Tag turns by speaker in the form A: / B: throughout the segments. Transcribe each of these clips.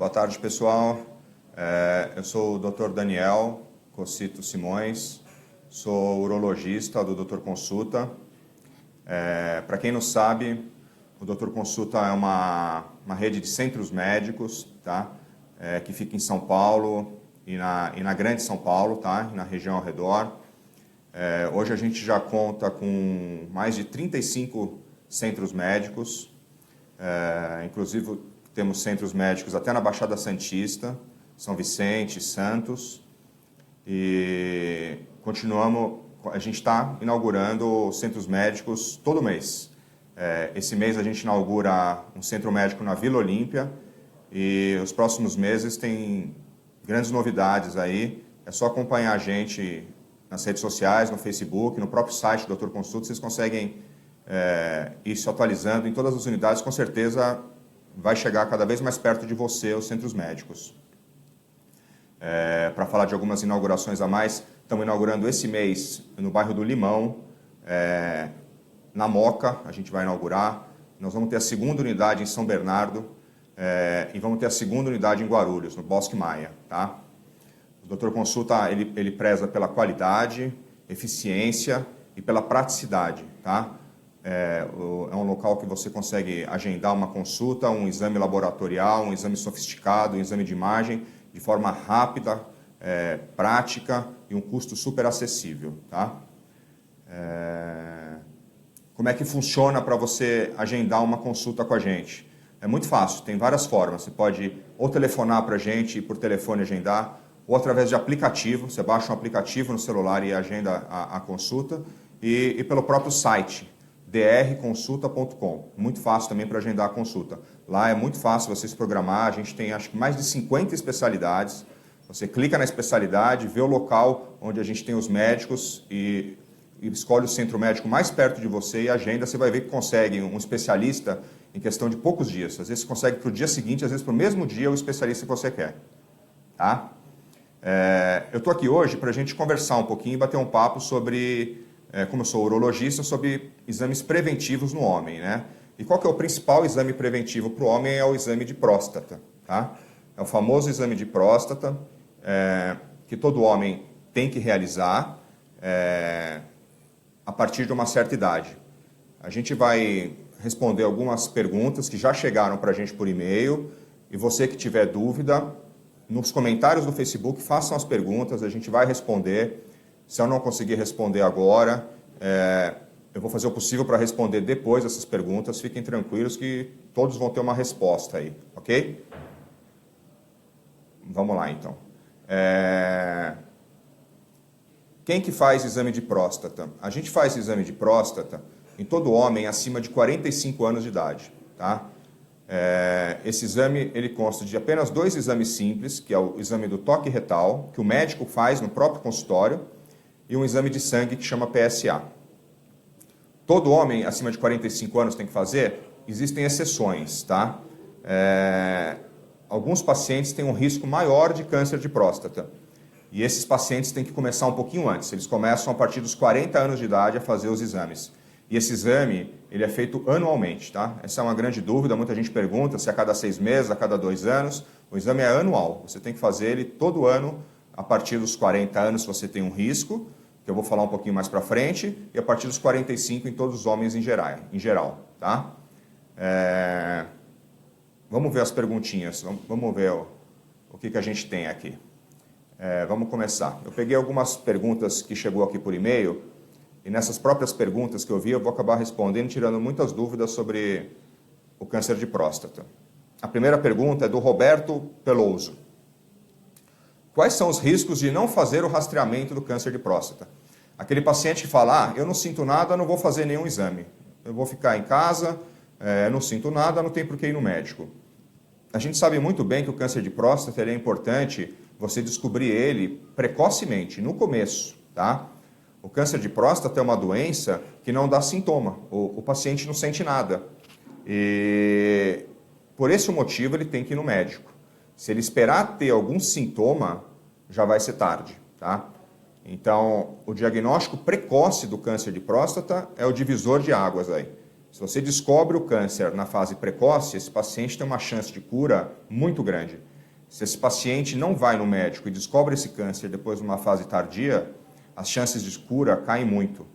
A: Boa tarde, pessoal. Eu sou o Dr. Daniel Cocito Simões, sou urologista do Dr. Consulta. Para quem não sabe, o Dr. Consulta é uma rede de centros médicos, tá? Que fica em São Paulo e na Grande São Paulo, tá? E na região ao redor. Hoje a gente já conta com mais de 35 centros médicos, inclusive temos centros médicos até na Baixada Santista, São Vicente, Santos, e a gente está inaugurando centros médicos todo mês. Esse mês a gente inaugura um centro médico na Vila Olímpia e os próximos meses tem grandes novidades aí. É só acompanhar a gente nas redes sociais, no Facebook, no próprio site do Dr. Consulta, vocês conseguem ir se atualizando em todas as unidades. Com certeza vai chegar cada vez mais perto de você os centros médicos. Para falar de algumas inaugurações a mais, estamos inaugurando esse mês no bairro do Limão, na Moca, a gente vai inaugurar. Nós vamos ter a segunda unidade em São Bernardo e vamos ter a segunda unidade em Guarulhos, no Bosque Maia, tá? O Dr. Consulta, ele preza pela qualidade, eficiência e pela praticidade, tá? É um local que você consegue agendar uma consulta, um exame laboratorial, um exame sofisticado, um exame de imagem, de forma rápida, prática e um custo super acessível, tá? Como é que funciona para você agendar uma consulta com a gente? É muito fácil, tem várias formas. Você pode ou telefonar para a gente e por telefone agendar, ou através de aplicativo. Você baixa um aplicativo no celular e agenda a consulta, e pelo próprio site, drconsulta.com. Muito fácil também para agendar a consulta. Lá é muito fácil você se programar, a gente tem acho que mais de 50 especialidades. Você clica na especialidade, vê o local onde a gente tem os médicos e escolhe o centro médico mais perto de você e agenda. Você vai ver que consegue um especialista em questão de poucos dias. Às vezes você consegue para o dia seguinte, às vezes para o mesmo dia o especialista que você quer. Tá? Eu estou aqui hoje para a gente conversar um pouquinho e bater um papo sobre, como eu sou urologista, sobre exames preventivos no homem, né? E qual que é o principal exame preventivo para o homem? É o exame de próstata, tá? É o famoso exame de próstata que todo homem tem que realizar a partir de uma certa idade. A gente vai responder algumas perguntas que já chegaram para a gente por e-mail, e você que tiver dúvida, nos comentários do Facebook, façam as perguntas, a gente vai responder. Se eu não conseguir responder agora, eu vou fazer o possível para responder depois essas perguntas. Fiquem tranquilos que todos vão ter uma resposta aí, ok? Vamos lá, então. Quem que faz exame de próstata? A gente faz exame de próstata em todo homem acima de 45 anos de idade, tá? Esse exame ele consta de apenas 2 exames simples, que é o exame do toque retal, que o médico faz no próprio consultório, e um exame de sangue que chama PSA. Todo homem acima de 45 anos tem que fazer? Existem exceções, tá? Alguns pacientes têm um risco maior de câncer de próstata, e esses pacientes têm que começar um pouquinho antes. Eles começam a partir dos 40 anos de idade a fazer os exames. E esse exame, ele é feito anualmente, tá? Essa é uma grande dúvida, muita gente pergunta se a cada 6 meses, a cada 2 anos. O exame é anual, você tem que fazer ele todo ano, a partir dos 40 anos se você tem um risco, que eu vou falar um pouquinho mais para frente, e a partir dos 45 em todos os homens em geral, tá? Vamos ver as perguntinhas, vamos ver o que a gente tem aqui. Vamos começar. Eu peguei algumas perguntas que chegou aqui por e-mail, e nessas próprias perguntas que eu vi, eu vou acabar respondendo, tirando muitas dúvidas sobre o câncer de próstata. A primeira pergunta é do Roberto Pelouso. Quais são os riscos de não fazer o rastreamento do câncer de próstata? Aquele paciente que fala, eu não sinto nada, não vou fazer nenhum exame. Eu vou ficar em casa, não sinto nada, não tem por que ir no médico. A gente sabe muito bem que o câncer de próstata é importante você descobrir ele precocemente, no começo, tá? O câncer de próstata é uma doença que não dá sintoma, o paciente não sente nada. E por esse motivo ele tem que ir no médico. Se ele esperar ter algum sintoma, já vai ser tarde, tá? Então, o diagnóstico precoce do câncer de próstata é o divisor de águas aí. Se você descobre o câncer na fase precoce, esse paciente tem uma chance de cura muito grande. Se esse paciente não vai no médico e descobre esse câncer depois de uma fase tardia, as chances de cura caem muito.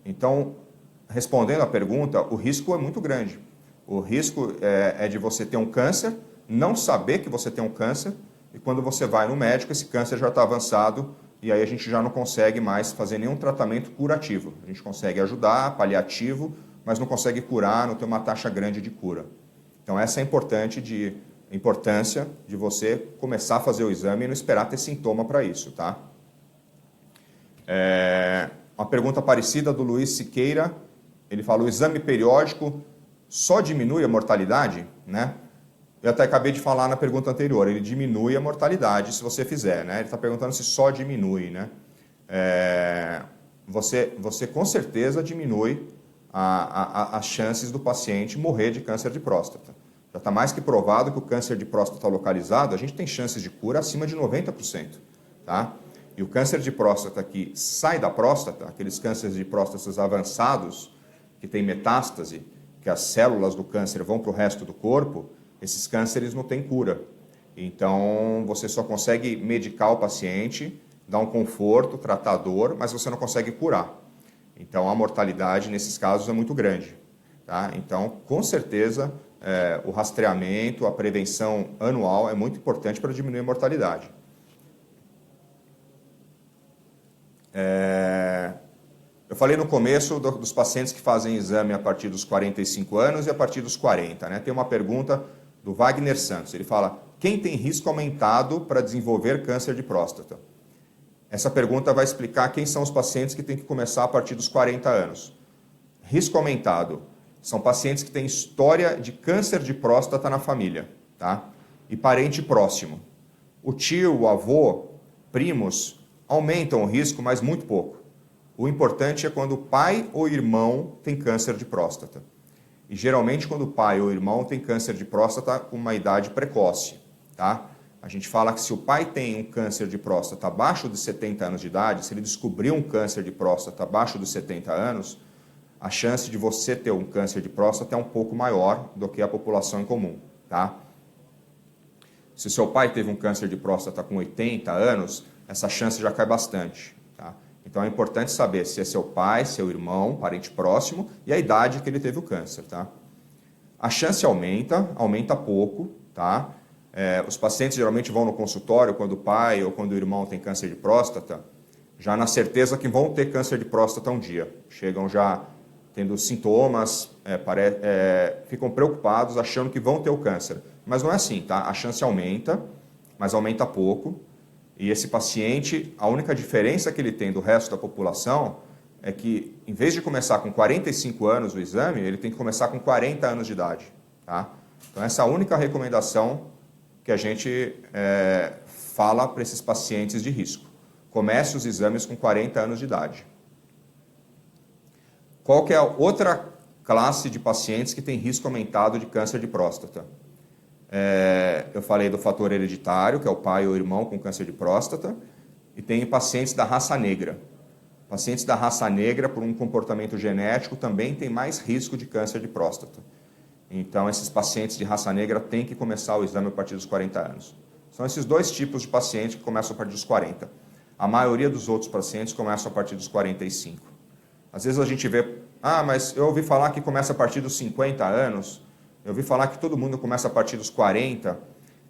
A: Então, respondendo à pergunta, o risco é muito grande. O risco é de você ter um câncer, não saber que você tem um câncer, e quando você vai no médico, esse câncer já está avançado, e aí a gente já não consegue mais fazer nenhum tratamento curativo. A gente consegue ajudar, paliativo, mas não consegue curar, não tem uma taxa grande de cura. Então essa é a importância de você começar a fazer o exame e não esperar ter sintoma para isso, tá? Uma pergunta parecida do Luiz Siqueira, ele fala, o exame periódico só diminui a mortalidade, né? Eu até acabei de falar na pergunta anterior, ele diminui a mortalidade se você fizer, né? Ele está perguntando se só diminui, né? Você com certeza diminui as chances do paciente morrer de câncer de próstata. Já está mais que provado que o câncer de próstata localizado, a gente tem chances de cura acima de 90%, tá? E o câncer de próstata que sai da próstata, aqueles cânceres de próstatas avançados, que tem metástase, que as células do câncer vão para o resto do corpo, esses cânceres não têm cura. Então, você só consegue medicar o paciente, dar um conforto, tratar a dor, mas você não consegue curar. Então, a mortalidade, nesses casos, é muito grande. Tá? Então, com certeza, o rastreamento, a prevenção anual é muito importante para diminuir a mortalidade. Eu falei no começo dos pacientes que fazem exame a partir dos 45 anos e a partir dos 40. Né? Tem uma pergunta do Wagner Santos. Ele fala, quem tem risco aumentado para desenvolver câncer de próstata? Essa pergunta vai explicar quem são os pacientes que têm que começar a partir dos 40 anos. Risco aumentado são pacientes que têm história de câncer de próstata na família, tá? E parente próximo. O tio, o avô, primos aumentam o risco, mas muito pouco. O importante é quando o pai ou irmão tem câncer de próstata. E geralmente quando o pai ou irmão tem câncer de próstata com uma idade precoce, tá? A gente fala que se o pai tem um câncer de próstata abaixo de 70 anos de idade, se ele descobriu um câncer de próstata abaixo dos 70 anos, a chance de você ter um câncer de próstata é um pouco maior do que a população em comum, tá? Se o seu pai teve um câncer de próstata com 80 anos, essa chance já cai bastante, tá? Então é importante saber se é seu pai, seu irmão, parente próximo e a idade que ele teve o câncer, tá? A chance aumenta pouco, tá? Os pacientes geralmente vão no consultório quando o pai ou quando o irmão tem câncer de próstata, já na certeza que vão ter câncer de próstata um dia. Chegam já tendo sintomas, ficam preocupados achando que vão ter o câncer. Mas não é assim, tá? A chance aumenta, mas aumenta pouco. E esse paciente, a única diferença que ele tem do resto da população é que, em vez de começar com 45 anos o exame, ele tem que começar com 40 anos de idade. Tá? Então, essa é a única recomendação que a gente fala para esses pacientes de risco. Comece os exames com 40 anos de idade. Qual que é a outra classe de pacientes que tem risco aumentado de câncer de próstata? Eu falei do fator hereditário, que é o pai ou irmão com câncer de próstata, e tem pacientes da raça negra. Pacientes da raça negra, por um comportamento genético, também têm mais risco de câncer de próstata. Então, esses pacientes de raça negra têm que começar o exame a partir dos 40 anos. São esses dois tipos de pacientes que começam a partir dos 40. A maioria dos outros pacientes começam a partir dos 45. Às vezes a gente vê, mas eu ouvi falar que começa a partir dos 50 anos, eu ouvi falar que todo mundo começa a partir dos 40,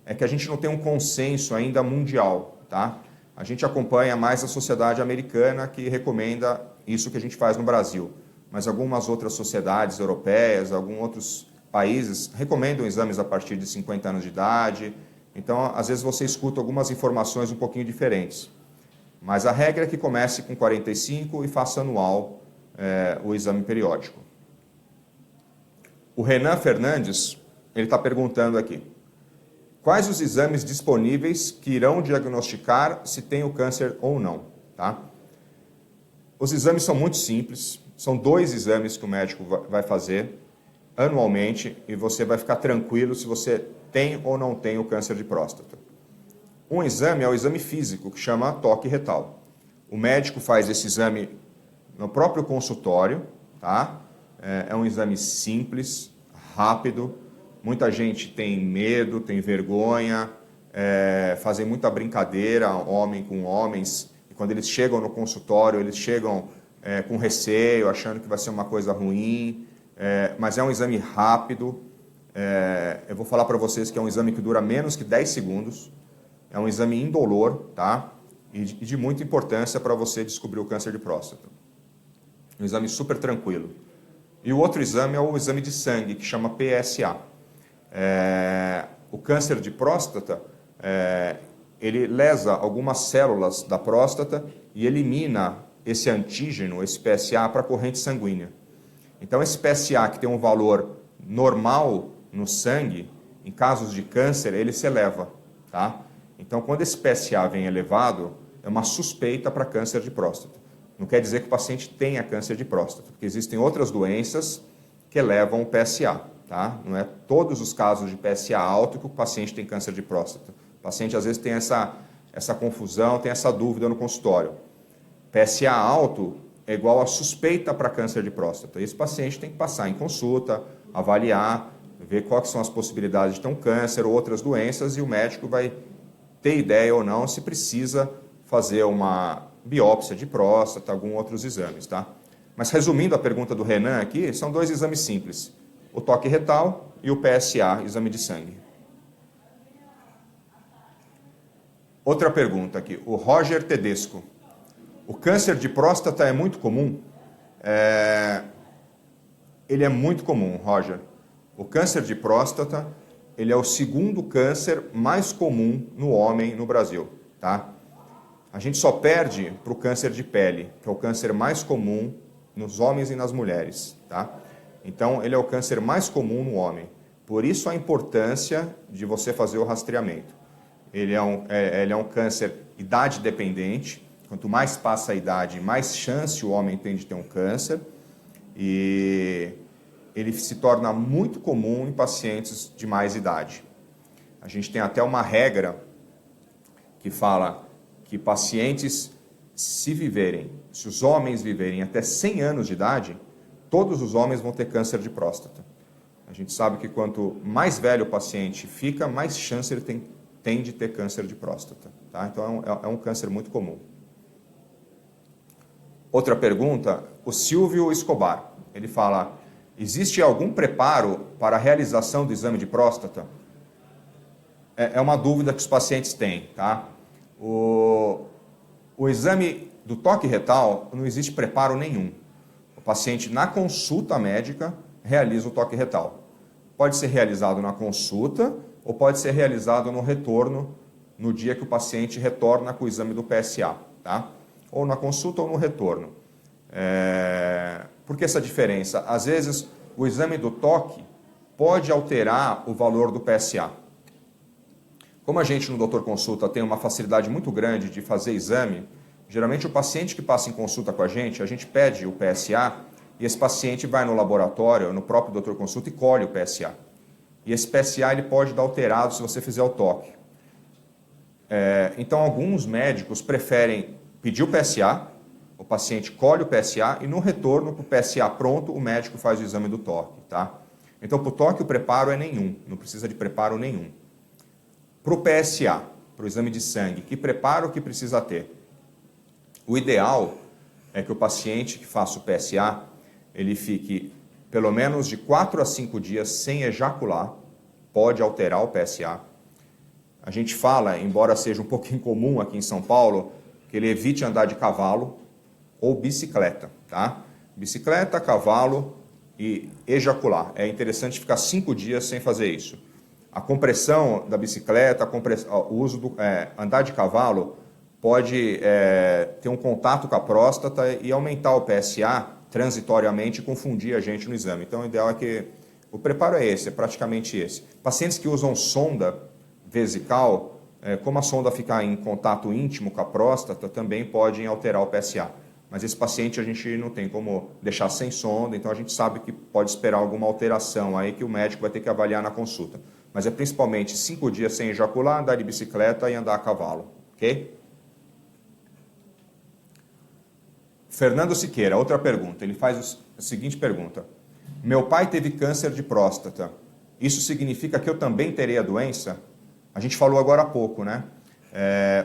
A: é que a gente não tem um consenso ainda mundial, tá? A gente acompanha mais a sociedade americana que recomenda isso que a gente faz no Brasil, mas algumas outras sociedades europeias, alguns outros países recomendam exames a partir de 50 anos de idade, então às vezes você escuta algumas informações um pouquinho diferentes. Mas a regra é que comece com 45 e faça anual o exame periódico. O Renan Fernandes, ele está perguntando aqui, quais os exames disponíveis que irão diagnosticar se tem o câncer ou não? Tá? Os exames são muito simples, são 2 exames que o médico vai fazer anualmente e você vai ficar tranquilo se você tem ou não tem o câncer de próstata. Um exame é o exame físico, que chama toque retal. O médico faz esse exame no próprio consultório, tá? é um exame simples, rápido. Muita gente tem medo, tem vergonha, fazem muita brincadeira, homem com homens, e quando eles chegam no consultório, eles chegam com receio, achando que vai ser uma coisa ruim, mas é um exame rápido. Eu vou falar para vocês que é um exame que dura menos que 10 segundos, é um exame indolor, tá? E de muita importância para você descobrir o câncer de próstata. Um exame super tranquilo. E o outro exame é o exame de sangue, que chama PSA. O câncer de próstata, ele lesa algumas células da próstata e elimina esse antígeno, esse PSA, para a corrente sanguínea. Então, esse PSA, que tem um valor normal no sangue, em casos de câncer, ele se eleva, tá? Então, quando esse PSA vem elevado, é uma suspeita para câncer de próstata. Não quer dizer que o paciente tenha câncer de próstata, porque existem outras doenças que elevam o PSA, tá? Não é todos os casos de PSA alto que o paciente tem câncer de próstata. O paciente, às vezes, tem essa confusão, tem essa dúvida no consultório. PSA alto é igual a suspeita para câncer de próstata. Esse paciente tem que passar em consulta, avaliar, ver quais são as possibilidades de ter um câncer ou outras doenças, e o médico vai ter ideia ou não se precisa fazer uma biópsia de próstata, alguns outros exames, tá? Mas resumindo a pergunta do Renan aqui, são dois exames simples, o toque retal e o PSA, exame de sangue. Outra pergunta aqui, o Roger Tedesco. O câncer de próstata é muito comum? Ele é muito comum, Roger. O câncer de próstata, ele é o segundo câncer mais comum no homem no Brasil, tá? A gente só perde para o câncer de pele, que é o câncer mais comum nos homens e nas mulheres, tá? Então, ele é o câncer mais comum no homem. Por isso a importância de você fazer o rastreamento. Ele é um câncer idade dependente. Quanto mais passa a idade, mais chance o homem tem de ter um câncer. E ele se torna muito comum em pacientes de mais idade. A gente tem até uma regra que fala que pacientes, se os homens viverem até 100 anos de idade, todos os homens vão ter câncer de próstata. A gente sabe que quanto mais velho o paciente fica, mais chance ele tem de ter câncer de próstata, tá? Então é um câncer muito comum. Outra pergunta, o Silvio Escobar, ele fala: existe algum preparo para a realização do exame de próstata? É uma dúvida que os pacientes têm, tá? O exame do toque retal, não existe preparo nenhum. O paciente, na consulta médica, realiza o toque retal. Pode ser realizado na consulta ou pode ser realizado no retorno, no dia que o paciente retorna com o exame do PSA, tá? Ou na consulta ou no retorno. Por que essa diferença? Às vezes, o exame do toque pode alterar o valor do PSA. Como a gente no Doutor Consulta tem uma facilidade muito grande de fazer exame, geralmente o paciente que passa em consulta com a gente pede o PSA e esse paciente vai no laboratório, no próprio Doutor Consulta, e colhe o PSA. E esse PSA ele pode dar alterado se você fizer o toque. Então, alguns médicos preferem pedir o PSA, o paciente colhe o PSA e no retorno, com o PSA pronto, o médico faz o exame do toque, tá? Então, para o toque, o preparo é nenhum, não precisa de preparo nenhum. Para o PSA, para o exame de sangue, que preparo que precisa ter? O ideal é que o paciente que faça o PSA, ele fique pelo menos de 4 a 5 dias sem ejacular, pode alterar o PSA. A gente fala, embora seja um pouco incomum aqui em São Paulo, que ele evite andar de cavalo ou bicicleta, tá? Bicicleta, cavalo e ejacular. É interessante ficar 5 dias sem fazer isso. A compressão da bicicleta, o uso do andar de cavalo pode ter um contato com a próstata e aumentar o PSA transitoriamente e confundir a gente no exame. Então, o ideal é que o preparo é esse, é praticamente esse. Pacientes que usam sonda vesical, como a sonda fica em contato íntimo com a próstata, também podem alterar o PSA. Mas esse paciente a gente não tem como deixar sem sonda, então a gente sabe que pode esperar alguma alteração aí que o médico vai ter que avaliar na consulta. Mas é principalmente 5 dias sem ejacular, andar de bicicleta e andar a cavalo, ok? Fernando Siqueira, outra pergunta. Ele faz a seguinte pergunta. Meu pai teve câncer de próstata. Isso significa que eu também terei a doença? A gente falou agora há pouco, né?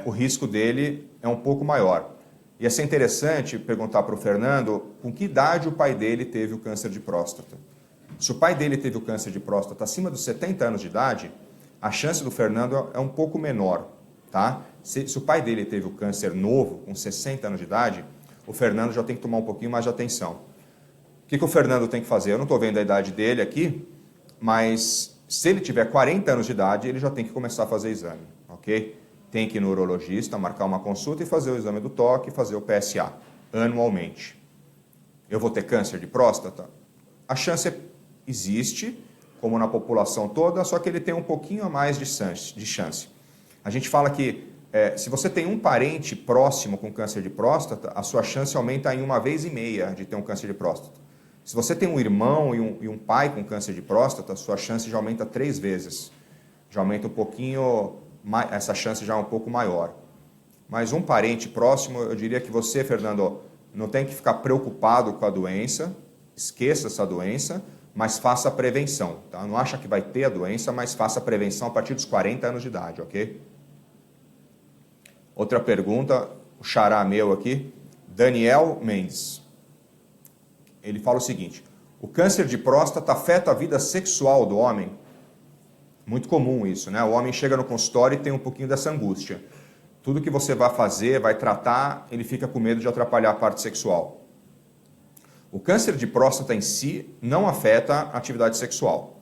A: O risco dele é um pouco maior. Ia ser interessante perguntar para o Fernando com que idade o pai dele teve o câncer de próstata. Se o pai dele teve o câncer de próstata acima dos 70 anos de idade, a chance do Fernando é um pouco menor, tá? Se o pai dele teve o câncer novo, com 60 anos de idade, o Fernando já tem que tomar um pouquinho mais de atenção. O que o Fernando tem que fazer? Eu não estou vendo a idade dele aqui, mas se ele tiver 40 anos de idade, ele já tem que começar a fazer exame, ok? Tem que ir no urologista, marcar uma consulta e fazer o exame do toque, fazer o PSA, anualmente. Eu vou ter câncer de próstata? A chance existe, como na população toda, só que ele tem um pouquinho a mais de chance. A gente fala que se você tem um parente próximo com câncer de próstata, a sua chance aumenta em 1,5 vezes de ter um câncer de próstata. Se você tem um irmão e um pai com câncer de próstata, a sua chance já aumenta 3 vezes. Já aumenta um pouquinho, essa chance já é um pouco maior. Mas um parente próximo, eu diria que você, Fernando, não tem que ficar preocupado com a doença, esqueça essa doença, mas faça a prevenção. Tá? Não acha que vai ter a doença, mas faça a prevenção a partir dos 40 anos de idade, ok? Outra pergunta, o xará meu aqui, Daniel Mendes. Ele fala o seguinte: o câncer de próstata afeta a vida sexual do homem? Muito comum isso, né? O homem chega no consultório e tem um pouquinho dessa angústia. Tudo que você vai fazer, vai tratar, ele fica com medo de atrapalhar a parte sexual. O câncer de próstata em si não afeta a atividade sexual.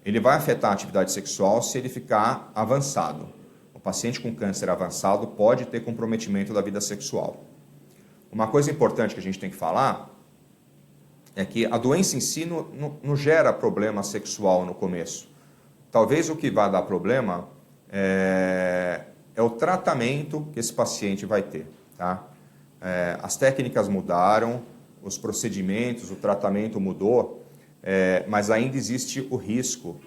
A: Ele vai afetar a atividade sexual se ele ficar avançado. O paciente com câncer avançado pode ter comprometimento da vida sexual. Uma coisa importante que a gente tem que falar é que a doença em si não gera problema sexual no começo. Talvez o que vai dar problema é o tratamento que esse paciente vai ter. Tá? As técnicas mudaram, os procedimentos, o tratamento mudou, mas ainda existe o risco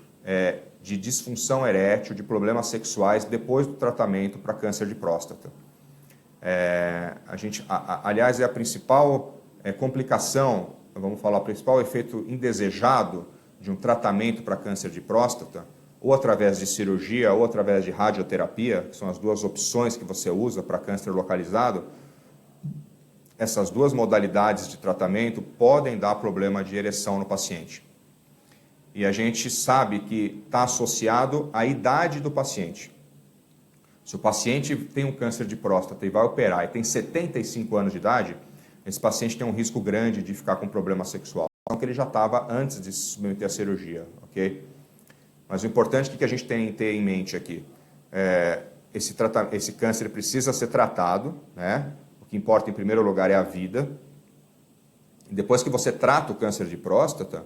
A: de disfunção erétil, de problemas sexuais depois do tratamento para câncer de próstata. Aliás, é a principal complicação, vamos falar, o principal efeito indesejado de um tratamento para câncer de próstata, ou através de cirurgia ou através de radioterapia, que são as duas opções que você usa para câncer localizado. Essas duas modalidades de tratamento podem dar problema de ereção no paciente. E a gente sabe que está associado à idade do paciente. Se o paciente tem um câncer de próstata e vai operar e tem 75 anos de idade, esse paciente tem um risco grande de ficar com problema sexual, que ele já estava antes de se submeter à cirurgia, ok? Mas o importante que a gente tem que ter em mente aqui, esse câncer precisa ser tratado, né? O que importa em primeiro lugar é a vida. E depois que você trata o câncer de próstata,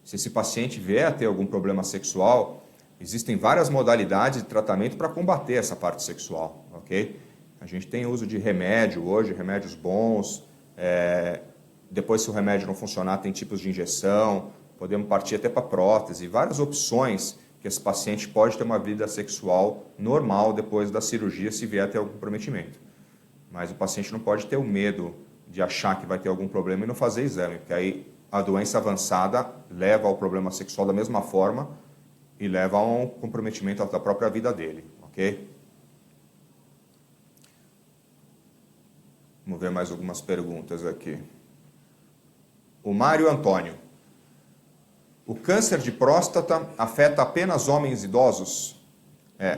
A: se esse paciente vier a ter algum problema sexual, existem várias modalidades de tratamento para combater essa parte sexual, ok? A gente tem uso de remédio hoje, remédios bons. Depois, se o remédio não funcionar, tem tipos de injeção, podemos partir até para prótese, várias opções que esse paciente pode ter uma vida sexual normal depois da cirurgia, se vier a ter algum comprometimento. Mas o paciente não pode ter o medo de achar que vai ter algum problema e não fazer exame, porque aí a doença avançada leva ao problema sexual da mesma forma e leva a um comprometimento da própria vida dele, ok? Vamos ver mais algumas perguntas aqui. O Mário Antônio. O câncer de próstata afeta apenas homens idosos?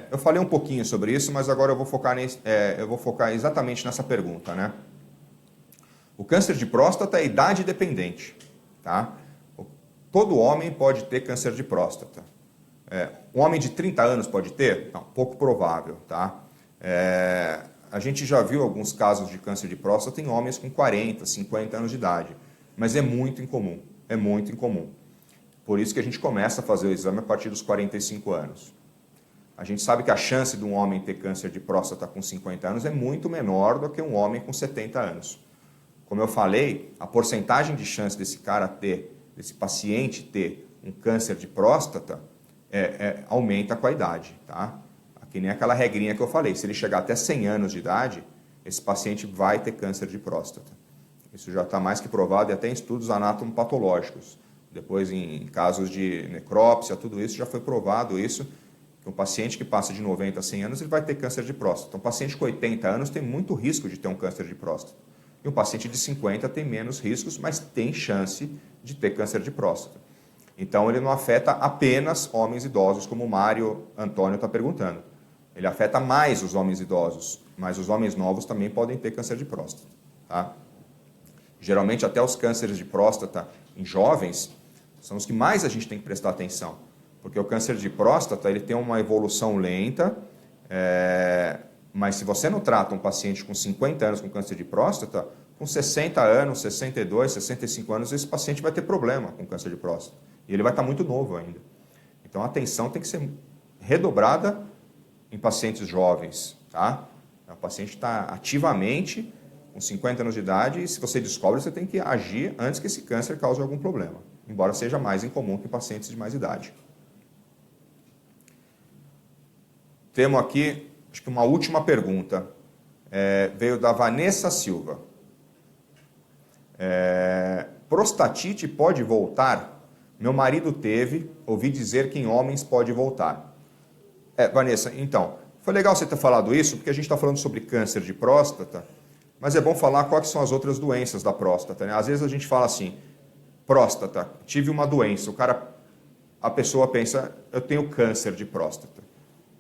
A: Eu falei um pouquinho sobre isso, mas agora eu vou focar exatamente nessa pergunta, né? O câncer de próstata é idade dependente, tá? Todo homem pode ter câncer de próstata. Um homem de 30 anos pode ter? Não, pouco provável, tá? A gente já viu alguns casos de câncer de próstata em homens com 40, 50 anos de idade, mas é muito incomum, é muito incomum. Por isso que a gente começa a fazer o exame a partir dos 45 anos. A gente sabe que a chance de um homem ter câncer de próstata com 50 anos é muito menor do que um homem com 70 anos. Como eu falei, a porcentagem de chance desse paciente ter um câncer de próstata aumenta com a idade, tá? Que nem aquela regrinha que eu falei, se ele chegar até 100 anos de idade, esse paciente vai ter câncer de próstata. Isso já está mais que provado e até em estudos anatomopatológicos. Depois, em casos de necrópsia, tudo isso já foi provado isso, que um paciente que passa de 90 a 100 anos ele vai ter câncer de próstata. Então, um paciente com 80 anos tem muito risco de ter um câncer de próstata. E um paciente de 50 tem menos riscos, mas tem chance de ter câncer de próstata. Então, ele não afeta apenas homens idosos, como o Mário Antônio está perguntando. Ele afeta mais os homens idosos, mas os homens novos também podem ter câncer de próstata. Tá? Geralmente, até os cânceres de próstata em jovens são os que mais a gente tem que prestar atenção. Porque o câncer de próstata ele tem uma evolução lenta, mas se você não trata um paciente com 50 anos com câncer de próstata, com 60 anos, 62, 65 anos, esse paciente vai ter problema com câncer de próstata. E ele vai estar muito novo ainda. Então, a atenção tem que ser redobrada em pacientes jovens. Tá? O paciente está ativamente com 50 anos de idade e se você descobre, você tem que agir antes que esse câncer cause algum problema. Embora seja mais incomum que pacientes de mais idade. Temos aqui, acho que uma última pergunta. Veio da Vanessa Silva. Prostatite pode voltar? Meu marido teve, ouvi dizer que em homens pode voltar. Vanessa, então, foi legal você ter falado isso, porque a gente está falando sobre câncer de próstata, mas é bom falar quais são as outras doenças da próstata. Né? Às vezes a gente fala assim, próstata, tive uma doença, a pessoa pensa, eu tenho câncer de próstata.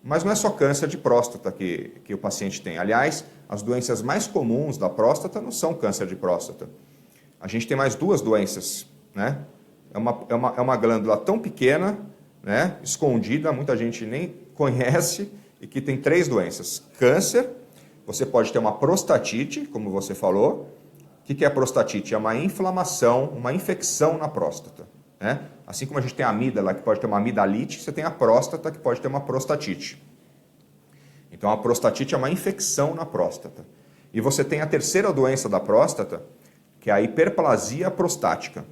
A: Mas não é só câncer de próstata que o paciente tem. Aliás, as doenças mais comuns da próstata não são câncer de próstata. A gente tem mais duas doenças, né? É uma glândula tão pequena, né, escondida, muita gente nem conhece, e que tem 3 doenças. Câncer, você pode ter uma prostatite, como você falou. O que é a prostatite? É uma inflamação, uma infecção na próstata. Né? Assim como a gente tem a amígdala, que pode ter uma amidalite, você tem a próstata, que pode ter uma prostatite. Então, a prostatite é uma infecção na próstata. E você tem a terceira doença da próstata, que é a hiperplasia prostática.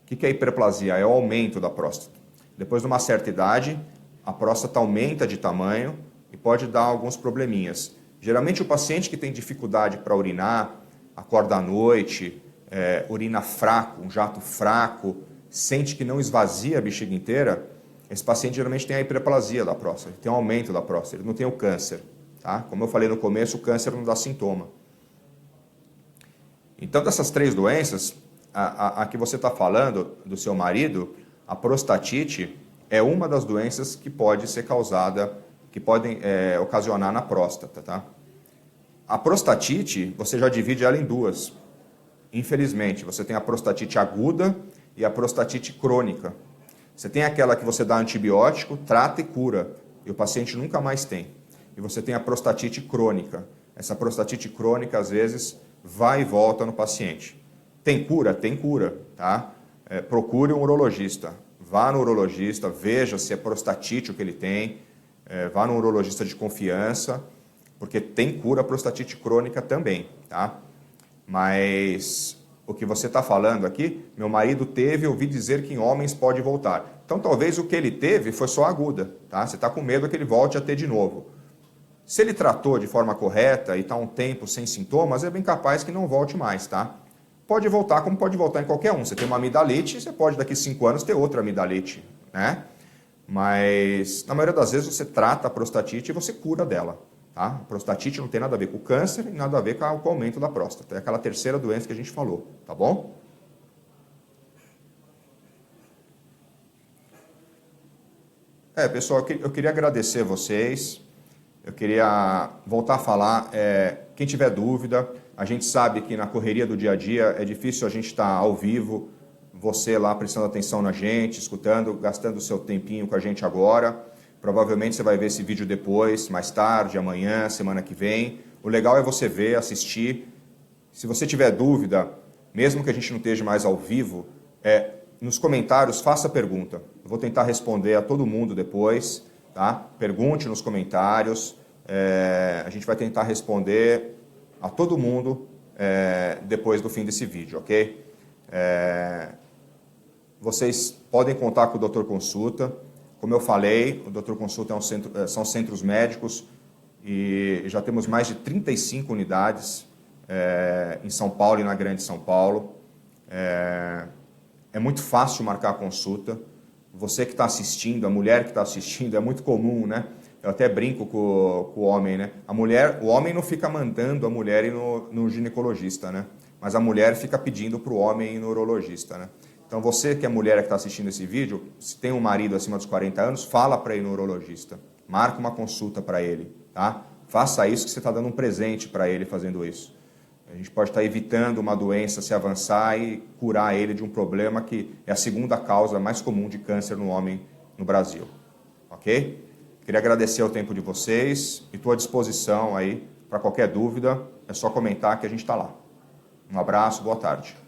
A: O que é a hiperplasia? É o aumento da próstata. Depois de uma certa idade, a próstata aumenta de tamanho e pode dar alguns probleminhas. Geralmente, o paciente que tem dificuldade para urinar, acorda à noite, urina fraco, um jato fraco, sente que não esvazia a bexiga inteira, esse paciente geralmente tem a hiperplasia da próstata, ele tem um aumento da próstata, ele não tem o câncer. Tá? Como eu falei no começo, o câncer não dá sintoma. Então, dessas 3 doenças, a que você está falando do seu marido, a prostatite é uma das doenças que pode ser causada, que podem ocasionar na próstata. Tá? A prostatite, você já divide ela em 2. Infelizmente, você tem a prostatite aguda e a prostatite crônica. Você tem aquela que você dá antibiótico, trata e cura, e o paciente nunca mais tem. E você tem a prostatite crônica. Essa prostatite crônica, às vezes, vai e volta no paciente. Tem cura? Tem cura. Tá? Procure um urologista. Vá no urologista, veja se é prostatite o que ele tem. Vá no urologista de confiança, porque tem cura a prostatite crônica também. Tá? Mas o que você está falando aqui, meu marido teve, ouvi dizer que em homens pode voltar. Então, talvez o que ele teve foi só aguda. Tá? Você está com medo que ele volte a ter de novo. Se ele tratou de forma correta e está um tempo sem sintomas, é bem capaz que não volte mais. Tá? Pode voltar como pode voltar em qualquer um. Você tem uma amidalite, você pode daqui 5 anos ter outra amidalite. Né? Mas, na maioria das vezes, você trata a prostatite e você cura dela. Tá? A prostatite não tem nada a ver com o câncer e nada a ver com o aumento da próstata. É aquela terceira doença que a gente falou. Tá bom? Pessoal, eu queria agradecer vocês. Eu queria voltar a falar. Quem tiver dúvida, a gente sabe que na correria do dia a dia é difícil a gente estar ao vivo, você lá prestando atenção na gente, escutando, gastando o seu tempinho com a gente agora. Provavelmente você vai ver esse vídeo depois, mais tarde, amanhã, semana que vem. O legal é você ver, assistir. Se você tiver dúvida, mesmo que a gente não esteja mais ao vivo, nos comentários faça pergunta. Eu vou tentar responder a todo mundo depois. Tá? Pergunte nos comentários. A gente vai tentar responder a todo mundo depois do fim desse vídeo, ok? Vocês podem contar com o Dr. Consulta. Como eu falei, o Dr. Consulta são centros médicos e já temos mais de 35 unidades em São Paulo e na Grande São Paulo. É é muito fácil marcar a consulta. Você que está assistindo, a mulher que está assistindo, é muito comum, né? Eu até brinco com o homem, né? O homem não fica mandando a mulher ir no ginecologista, né? Mas a mulher fica pedindo para o homem ir no urologista, né? Então você que é mulher que está assistindo esse vídeo, se tem um marido acima dos 40 anos, fala para ir no urologista. Marca uma consulta para ele, tá? Faça isso que você está dando um presente para ele fazendo isso. A gente pode estar evitando uma doença se avançar e curar ele de um problema que é a segunda causa mais comum de câncer no homem no Brasil. Ok? Queria agradecer o tempo de vocês e estou à disposição aí para qualquer dúvida. É só comentar que a gente está lá. Um abraço, boa tarde.